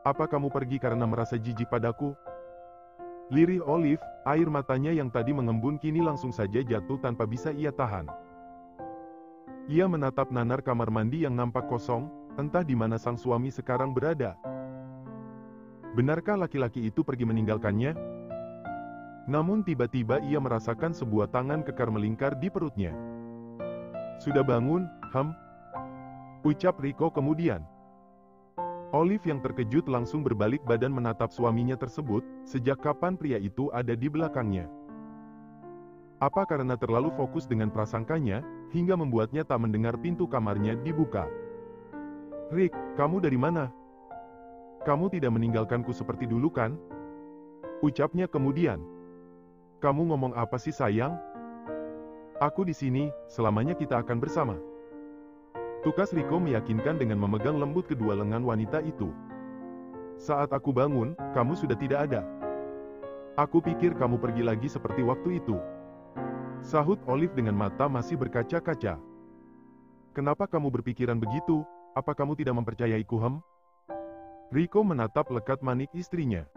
Apa kamu pergi karena merasa jijik padaku? Lirih Olive, air matanya yang tadi mengembun kini langsung saja jatuh tanpa bisa ia tahan. Ia menatap nanar kamar mandi yang nampak kosong, entah di mana sang suami sekarang berada. Benarkah laki-laki itu pergi meninggalkannya? Namun tiba-tiba ia merasakan sebuah tangan kekar melingkar di perutnya. Sudah bangun, ucap Rico kemudian. Olive yang terkejut langsung berbalik badan menatap suaminya tersebut, sejak kapan pria itu ada di belakangnya. Apa karena terlalu fokus dengan prasangkanya, hingga membuatnya tak mendengar pintu kamarnya dibuka. Rick, kamu dari mana? Kamu tidak meninggalkanku seperti dulu kan? Ucapnya kemudian. Kamu ngomong apa sih sayang? Aku di sini, selamanya kita akan bersama. Tukas Rico meyakinkan dengan memegang lembut kedua lengan wanita itu. Saat aku bangun, kamu sudah tidak ada. Aku pikir kamu pergi lagi seperti waktu itu. Sahut Olive dengan mata masih berkaca-kaca. Kenapa kamu berpikiran begitu? Apa kamu tidak mempercayaiku, Rico menatap lekat manik istrinya.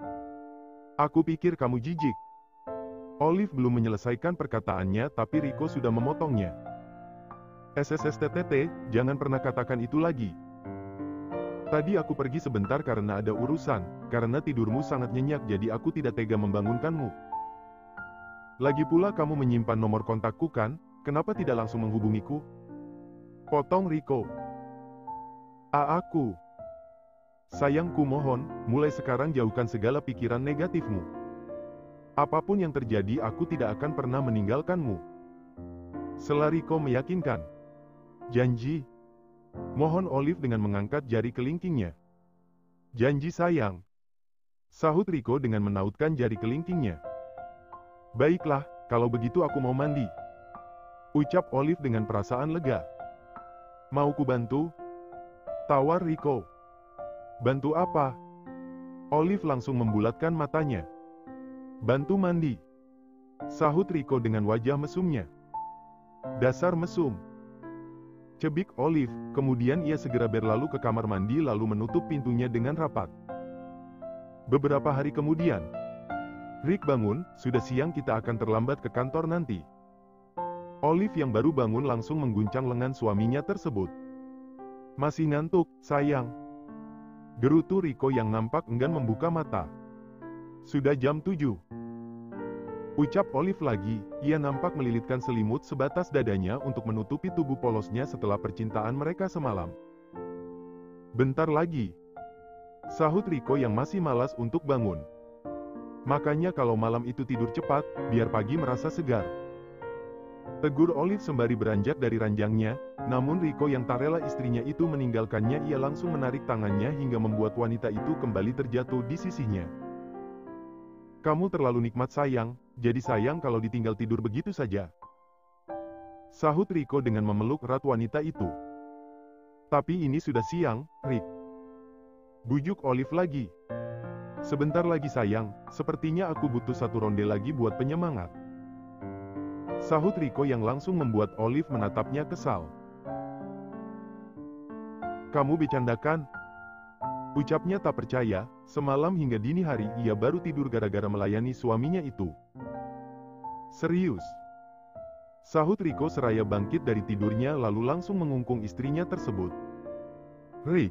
Aku pikir kamu jijik. Olive belum menyelesaikan perkataannya tapi Rico sudah memotongnya. SSSTTT, jangan pernah katakan itu lagi. Tadi aku pergi sebentar karena ada urusan, karena tidurmu sangat nyenyak jadi aku tidak tega membangunkanmu. Lagi pula kamu menyimpan nomor kontakku kan, kenapa tidak langsung menghubungiku? Potong Rico. Aku. Sayangku mohon, mulai sekarang jauhkan segala pikiran negatifmu. Apapun yang terjadi aku tidak akan pernah meninggalkanmu. Sela Rico meyakinkan. Janji. Mohon Olive dengan mengangkat jari kelingkingnya. Janji sayang. Sahut Rico dengan menautkan jari kelingkingnya. Baiklah, kalau begitu aku mau mandi. Ucap Olive dengan perasaan lega. Mau ku bantu? Tawar Rico. Bantu apa? Olive langsung membulatkan matanya. Bantu mandi. Sahut Rico dengan wajah mesumnya. Dasar mesum. Cebik Olive, kemudian ia segera berlalu ke kamar mandi lalu menutup pintunya dengan rapat. Beberapa hari kemudian, Rick bangun, sudah siang kita akan terlambat ke kantor nanti. Olive yang baru bangun langsung mengguncang lengan suaminya tersebut. Masih ngantuk, sayang. Gerutu Rico yang nampak enggan membuka mata. Sudah jam 7. Ucap Olive lagi, ia nampak melilitkan selimut sebatas dadanya untuk menutupi tubuh polosnya setelah percintaan mereka semalam. Bentar lagi. Sahut Rico yang masih malas untuk bangun. Makanya kalau malam itu tidur cepat, biar pagi merasa segar. Tegur Olive sembari beranjak dari ranjangnya, namun Rico yang tak rela istrinya itu meninggalkannya ia langsung menarik tangannya hingga membuat wanita itu kembali terjatuh di sisinya. Kamu terlalu nikmat sayang, jadi sayang kalau ditinggal tidur begitu saja. Sahut Rico dengan memeluk erat wanita itu. Tapi ini sudah siang, Rick. Bujuk Olive lagi. Sebentar lagi sayang, sepertinya aku butuh satu ronde lagi buat penyemangat. Sahut Rico yang langsung membuat Olive menatapnya kesal. Kamu bercandakan? Ucapnya tak percaya, semalam hingga dini hari ia baru tidur gara-gara melayani suaminya itu. Serius? Sahut Rico seraya bangkit dari tidurnya lalu langsung mengungkung istrinya tersebut. Rick.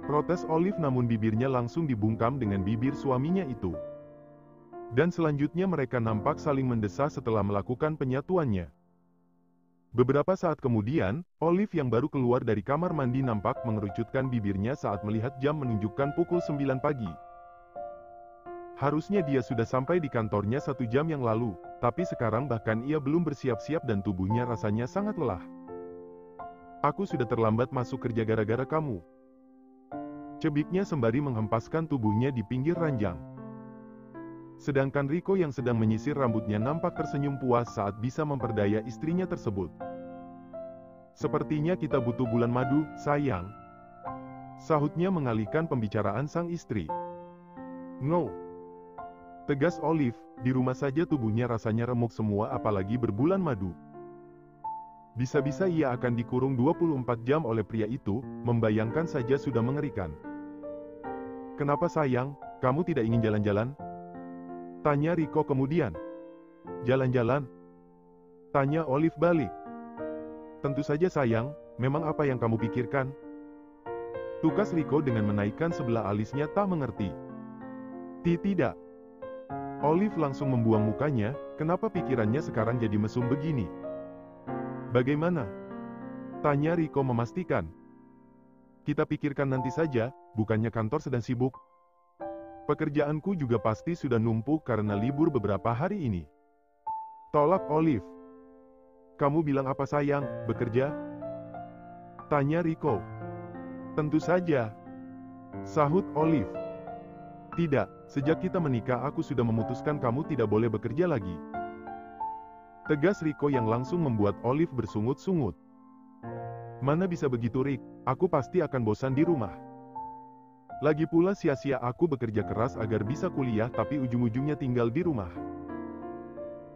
Protes Olive namun bibirnya langsung dibungkam dengan bibir suaminya itu. Dan selanjutnya mereka nampak saling mendesah setelah melakukan penyatuannya. Beberapa saat kemudian, Olive yang baru keluar dari kamar mandi nampak mengerucutkan bibirnya saat melihat jam menunjukkan pukul 9 pagi. Harusnya dia sudah sampai di kantornya 1 jam yang lalu, tapi sekarang bahkan ia belum bersiap-siap dan tubuhnya rasanya sangat lelah. Aku sudah terlambat masuk kerja gara-gara kamu. Cebiknya sembari menghempaskan tubuhnya di pinggir ranjang. Sedangkan Rico yang sedang menyisir rambutnya nampak tersenyum puas saat bisa memperdaya istrinya tersebut. Sepertinya kita butuh bulan madu, sayang. Sahutnya mengalihkan pembicaraan sang istri. No. Tegas Olive, di rumah saja tubuhnya rasanya remuk semua apalagi berbulan madu. Bisa-bisa ia akan dikurung 24 jam oleh pria itu, membayangkan saja sudah mengerikan. Kenapa sayang, kamu tidak ingin jalan-jalan? Tanya Rico kemudian. Jalan-jalan? Tanya Olive balik. Tentu saja sayang, memang apa yang kamu pikirkan? Tukas Rico dengan menaikkan sebelah alisnya tak mengerti. Tidak. Olive langsung membuang mukanya, kenapa pikirannya sekarang jadi mesum begini? Bagaimana? Tanya Rico memastikan. Kita pikirkan nanti saja, bukannya kantor sedang sibuk. Pekerjaanku juga pasti sudah numpuk karena libur beberapa hari ini. Tolak Olive. Kamu bilang apa sayang, bekerja? Tanya Rico. Tentu saja. Sahut Olive. Tidak, sejak kita menikah aku sudah memutuskan kamu tidak boleh bekerja lagi. Tegas Rico yang langsung membuat Olive bersungut-sungut. Mana bisa begitu Rick, aku pasti akan bosan di rumah. Lagi pula sia-sia aku bekerja keras agar bisa kuliah tapi ujung-ujungnya tinggal di rumah.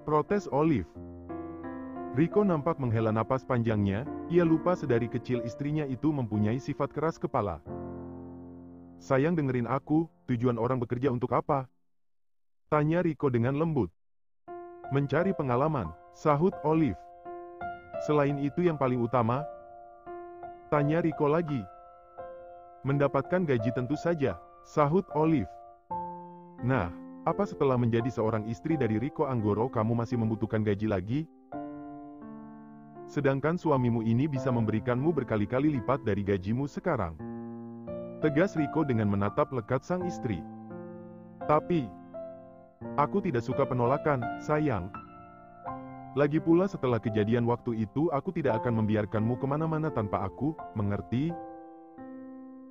Protes Olive. Rico nampak menghela napas panjangnya, ia lupa sedari kecil istrinya itu mempunyai sifat keras kepala. Sayang dengerin aku, tujuan orang bekerja untuk apa? Tanya Rico dengan lembut. Mencari pengalaman, sahut Olive. Selain itu yang paling utama? Tanya Rico lagi. Mendapatkan gaji tentu saja, sahut Olive. Nah, apa setelah menjadi seorang istri dari Rico Anggoro kamu masih membutuhkan gaji lagi? Sedangkan suamimu ini bisa memberikanmu berkali-kali lipat dari gajimu sekarang. Tegas Rico dengan menatap lekat sang istri. Tapi, aku tidak suka penolakan, sayang. Lagi pula setelah kejadian waktu itu aku tidak akan membiarkanmu kemana-mana tanpa aku, mengerti?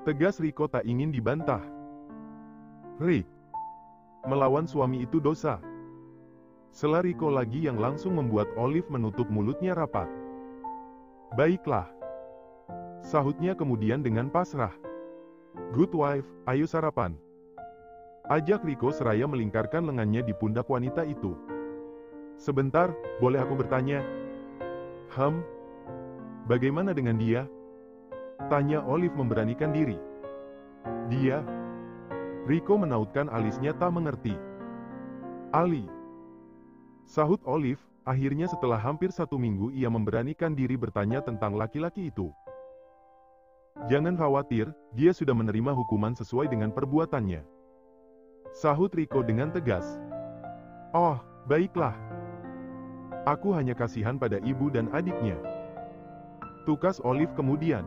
Tegas Rico tak ingin dibantah. Rick, melawan suami itu dosa. Sela Rico lagi yang langsung membuat Olive menutup mulutnya rapat. Baiklah. Sahutnya kemudian dengan pasrah. Good wife, ayo sarapan. Ajak Rico seraya melingkarkan lengannya di pundak wanita itu. Sebentar, boleh aku bertanya? Bagaimana dengan dia? Tanya Olive memberanikan diri. Dia? Rico menautkan alisnya tak mengerti. Ali. Sahut Olive, akhirnya setelah hampir 1 minggu ia memberanikan diri bertanya tentang laki-laki itu. Jangan khawatir, dia sudah menerima hukuman sesuai dengan perbuatannya. Sahut Rico dengan tegas. Oh, baiklah. Aku hanya kasihan pada ibu dan adiknya. Tukas Olive kemudian.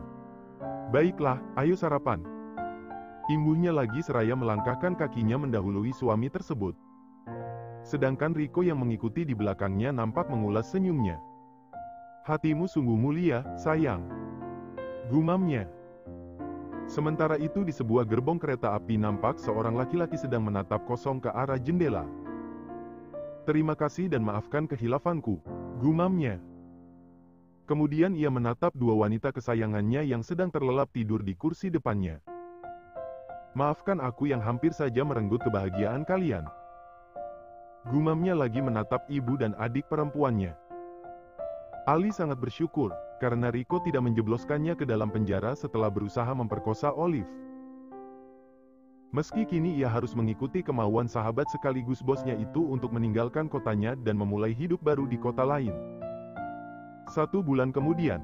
Baiklah, ayo sarapan. Imbuhnya lagi seraya melangkahkan kakinya mendahului suami tersebut. Sedangkan Rico yang mengikuti di belakangnya nampak mengulas senyumnya. Hatimu sungguh mulia, sayang. Gumamnya. Sementara itu di sebuah gerbong kereta api nampak seorang laki-laki sedang menatap kosong ke arah jendela. Terima kasih dan maafkan kehilafanku, gumamnya. Kemudian ia menatap 2 wanita kesayangannya yang sedang terlelap tidur di kursi depannya. Maafkan aku yang hampir saja merenggut kebahagiaan kalian. Gumamnya lagi menatap ibu dan adik perempuannya. Ali sangat bersyukur, karena Rico tidak menjebloskannya ke dalam penjara setelah berusaha memperkosa Olive. Meski kini ia harus mengikuti kemauan sahabat sekaligus bosnya itu untuk meninggalkan kotanya dan memulai hidup baru di kota lain. 1 bulan kemudian.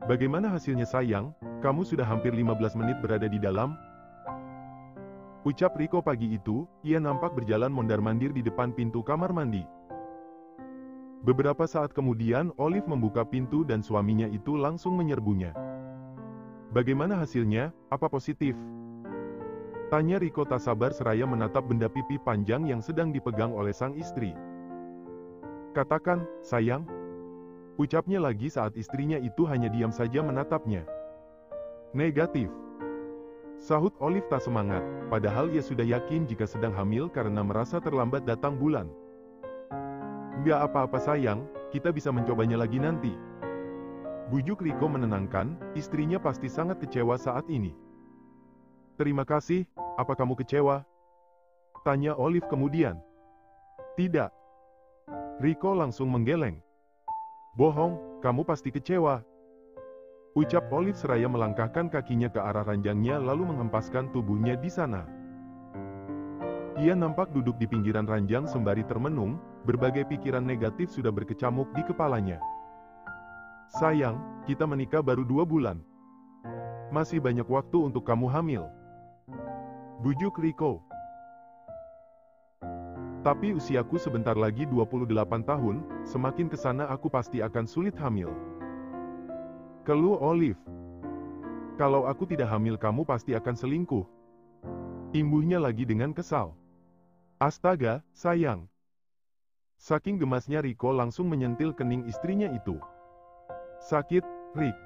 Bagaimana hasilnya sayang, kamu sudah hampir 15 menit berada di dalam? Ucap Rico pagi itu, ia nampak berjalan mondar-mandir di depan pintu kamar mandi. Beberapa saat kemudian Olive membuka pintu dan suaminya itu langsung menyerbunya. Bagaimana hasilnya, apa positif? Tanya Rico tak sabar seraya menatap benda pipi panjang yang sedang dipegang oleh sang istri. Katakan, sayang. Ucapnya lagi saat istrinya itu hanya diam saja menatapnya. Negatif. Sahut Olive tak semangat, padahal ia sudah yakin jika sedang hamil karena merasa terlambat datang bulan. Nggak apa-apa sayang, kita bisa mencobanya lagi nanti. Bujuk Rico menenangkan, istrinya pasti sangat kecewa saat ini. Terima kasih, apa kamu kecewa? Tanya Olive kemudian. Tidak. Rico langsung menggeleng. Bohong, kamu pasti kecewa. Ucap Olive seraya melangkahkan kakinya ke arah ranjangnya lalu menghempaskan tubuhnya di sana. Ia nampak duduk di pinggiran ranjang sembari termenung, berbagai pikiran negatif sudah berkecamuk di kepalanya. Sayang, kita menikah baru 2 bulan. Masih banyak waktu untuk kamu hamil. Bujuk Rico. Tapi usiaku sebentar lagi 28 tahun, semakin kesana aku pasti akan sulit hamil. Keluh Olive. Kalau aku tidak hamil kamu pasti akan selingkuh. Imbuhnya lagi dengan kesal. Astaga, sayang. Saking gemasnya Rico langsung menyentil kening istrinya itu. Sakit, Rick.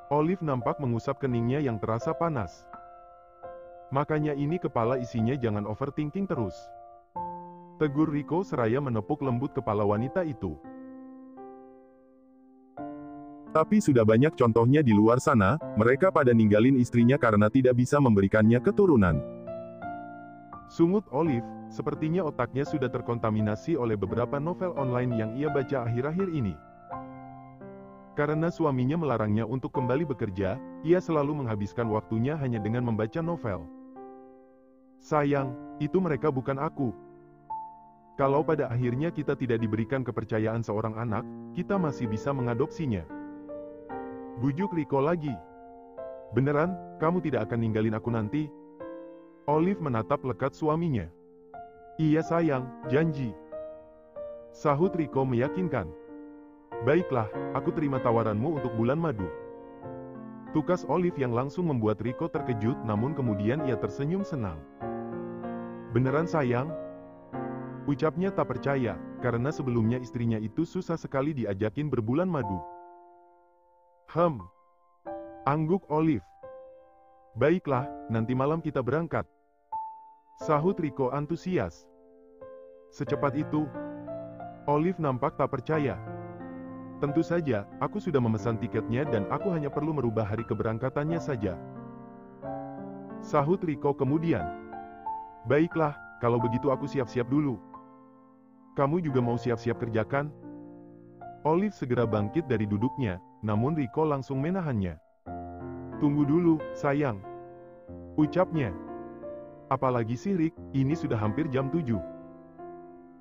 Olive nampak mengusap keningnya yang terasa panas. Makanya ini kepala isinya jangan overthinking terus. Tegur Rico seraya menepuk lembut kepala wanita itu. Tapi sudah banyak contohnya di luar sana, mereka pada ninggalin istrinya karena tidak bisa memberikannya keturunan. Sungut Olive, sepertinya otaknya sudah terkontaminasi oleh beberapa novel online yang ia baca akhir-akhir ini. Karena suaminya melarangnya untuk kembali bekerja, ia selalu menghabiskan waktunya hanya dengan membaca novel. Sayang, itu mereka bukan aku. Kalau pada akhirnya kita tidak diberikan kepercayaan seorang anak, kita masih bisa mengadopsinya. Bujuk Rico lagi. Beneran, kamu tidak akan ninggalin aku nanti? Olive menatap lekat suaminya. Iya sayang, janji. Sahut Rico meyakinkan. Baiklah, aku terima tawaranmu untuk bulan madu. Tukas Olive yang langsung membuat Rico terkejut namun kemudian ia tersenyum senang. Beneran sayang? Ucapnya tak percaya, karena sebelumnya istrinya itu susah sekali diajakin berbulan madu. Angguk Olive. Baiklah, nanti malam kita berangkat. Sahut Rico antusias. Secepat itu? Olive nampak tak percaya. Tentu saja, aku sudah memesan tiketnya dan aku hanya perlu merubah hari keberangkatannya saja. Sahut Rico kemudian. Baiklah, kalau begitu aku siap-siap dulu. Kamu juga mau siap-siap kerjakan? Olive segera bangkit dari duduknya, namun Rico langsung menahannya. Tunggu dulu, sayang. Ucapnya. Apalagi sih Rick, ini sudah hampir jam 7.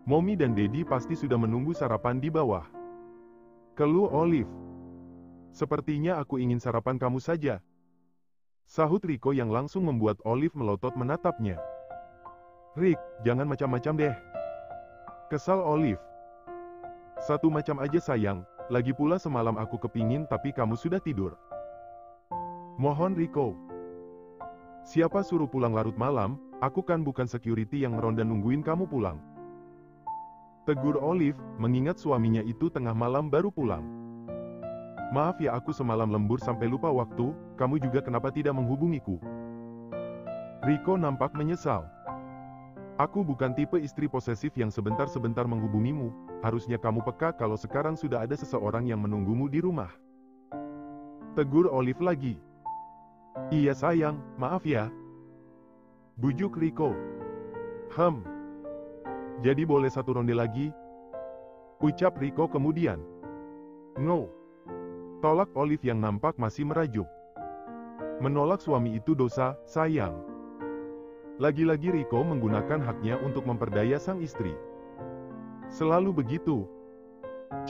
Mommy dan Daddy pasti sudah menunggu sarapan di bawah. Keluh Olive. Sepertinya aku ingin sarapan kamu saja. Sahut Rico yang langsung membuat Olive melotot menatapnya. Rick, jangan macam-macam deh. Kesal Olive. Satu macam aja sayang, lagi pula semalam aku kepingin tapi kamu sudah tidur. Mohon Rico. Siapa suruh pulang larut malam, aku kan bukan security yang meronda nungguin kamu pulang. Tegur Olive, mengingat suaminya itu tengah malam baru pulang. Maaf ya aku semalam lembur sampai lupa waktu, kamu juga kenapa tidak menghubungiku? Rico nampak menyesal. Aku bukan tipe istri posesif yang sebentar-sebentar menghubungimu, harusnya kamu peka kalau sekarang sudah ada seseorang yang menunggumu di rumah. Tegur Olive lagi. Iya sayang, maaf ya. Bujuk Rico. Jadi boleh satu ronde lagi? Ucap Rico kemudian. No. Tolak Olive yang nampak masih merajuk. Menolak suami itu dosa, sayang. Lagi-lagi Rico menggunakan haknya untuk memperdaya sang istri. Selalu begitu.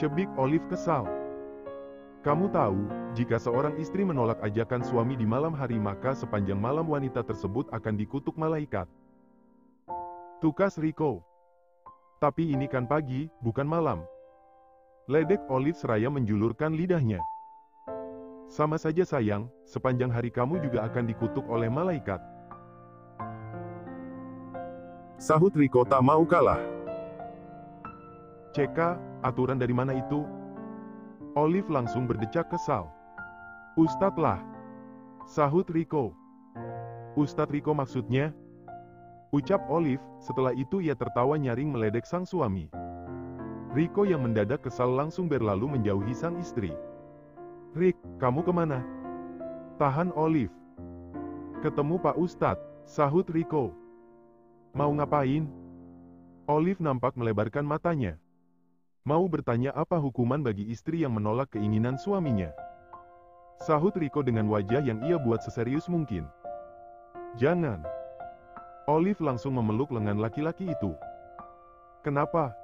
Cebik Olive kesal. Kamu tahu, jika seorang istri menolak ajakan suami di malam hari maka sepanjang malam wanita tersebut akan dikutuk malaikat. Tukas Rico. Tapi ini kan pagi, bukan malam. Ledek Olive seraya menjulurkan lidahnya. Sama saja sayang, sepanjang hari kamu juga akan dikutuk oleh malaikat. Sahut Rico tak mau kalah. Ceka, aturan dari mana itu? Olive langsung berdecak kesal. Ustadz lah. Sahut Rico. Ustadz Rico maksudnya? Ucap Olive, setelah itu ia tertawa nyaring meledek sang suami. Rico yang mendadak kesal langsung berlalu menjauhi sang istri. Rick, kamu kemana? Tahan Olive. Ketemu Pak Ustadz, sahut Rico. Mau ngapain? Olive nampak melebarkan matanya. Mau bertanya apa hukuman bagi istri yang menolak keinginan suaminya. Sahut Riko dengan wajah yang ia buat seserius mungkin. Jangan. Olive langsung memeluk lengan laki-laki itu. Kenapa?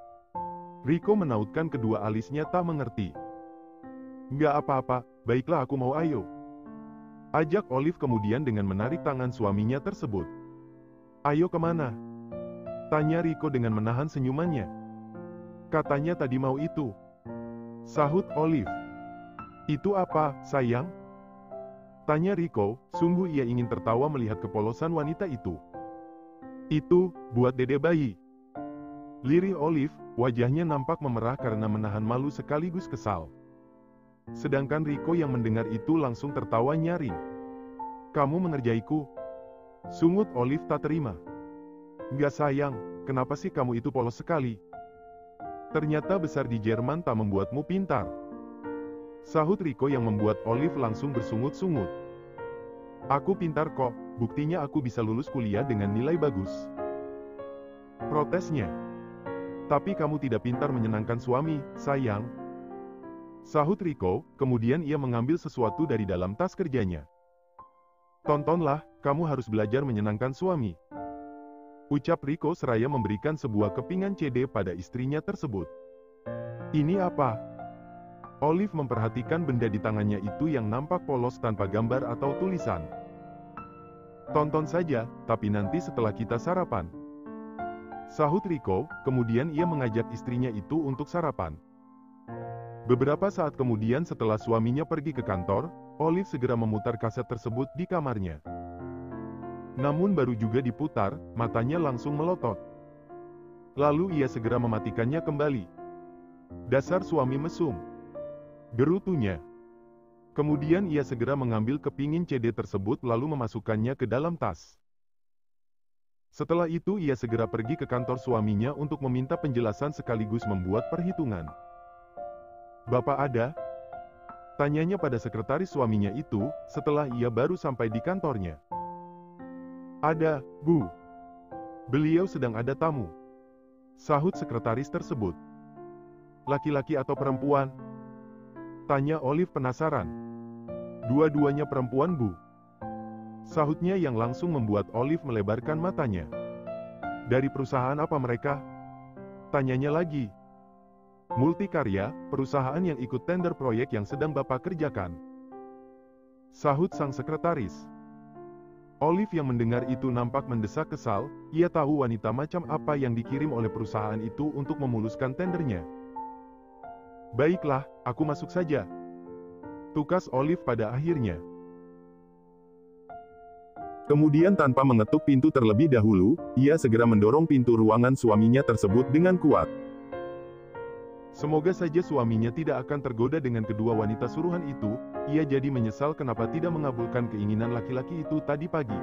Riko menautkan kedua alisnya tak mengerti. Nggak apa-apa, baiklah aku mau ayo. Ajak Olive kemudian dengan menarik tangan suaminya tersebut. Ayo kemana? Tanya Riko dengan menahan senyumannya. Katanya tadi mau itu. Sahut Olive. Itu apa, sayang? Tanya Riko, sungguh ia ingin tertawa melihat kepolosan wanita itu. Itu, buat dede bayi. Lirih Olive, wajahnya nampak memerah karena menahan malu sekaligus kesal. Sedangkan Riko yang mendengar itu langsung tertawa nyaring. Kamu mengerjaiku? Sungut Olive tak terima. Enggak sayang, kenapa sih kamu itu polos sekali? Ternyata besar di Jerman tak membuatmu pintar. Sahut Riko yang membuat Olive langsung bersungut-sungut. Aku pintar kok, buktinya aku bisa lulus kuliah dengan nilai bagus. Protesnya. Tapi kamu tidak pintar menyenangkan suami, sayang. Sahut Riko, kemudian ia mengambil sesuatu dari dalam tas kerjanya. Tontonlah, kamu harus belajar menyenangkan suami. Ucap Riko seraya memberikan sebuah kepingan CD pada istrinya tersebut. Ini apa? Olive memperhatikan benda di tangannya itu yang nampak polos tanpa gambar atau tulisan. Tonton saja, tapi nanti setelah kita sarapan. Sahut Riko, kemudian ia mengajak istrinya itu untuk sarapan. Beberapa saat kemudian setelah suaminya pergi ke kantor, Olive segera memutar kaset tersebut di kamarnya. Namun baru juga diputar, matanya langsung melotot. Lalu ia segera mematikannya kembali. Dasar suami mesum. Gerutunya. Kemudian ia segera mengambil kepingin CD tersebut lalu memasukkannya ke dalam tas. Setelah itu ia segera pergi ke kantor suaminya untuk meminta penjelasan sekaligus membuat perhitungan. Bapak ada? Tanyanya pada sekretaris suaminya itu, setelah ia baru sampai di kantornya. Ada, Bu. Beliau sedang ada tamu. Sahut sekretaris tersebut. Laki-laki atau perempuan? Tanya Olive penasaran. Dua-duanya perempuan, Bu. Sahutnya yang langsung membuat Olive melebarkan matanya. Dari perusahaan apa mereka? Tanyanya lagi. Multikarya, perusahaan yang ikut tender proyek yang sedang Bapak kerjakan. Sahut sang sekretaris. Olive yang mendengar itu nampak mendesak kesal, ia tahu wanita macam apa yang dikirim oleh perusahaan itu untuk memuluskan tendernya. Baiklah, aku masuk saja. Tukas Olive pada akhirnya. Kemudian tanpa mengetuk pintu terlebih dahulu, ia segera mendorong pintu ruangan suaminya tersebut dengan kuat. Semoga saja suaminya tidak akan tergoda dengan kedua wanita suruhan itu, ia jadi menyesal kenapa tidak mengabulkan keinginan laki-laki itu tadi pagi.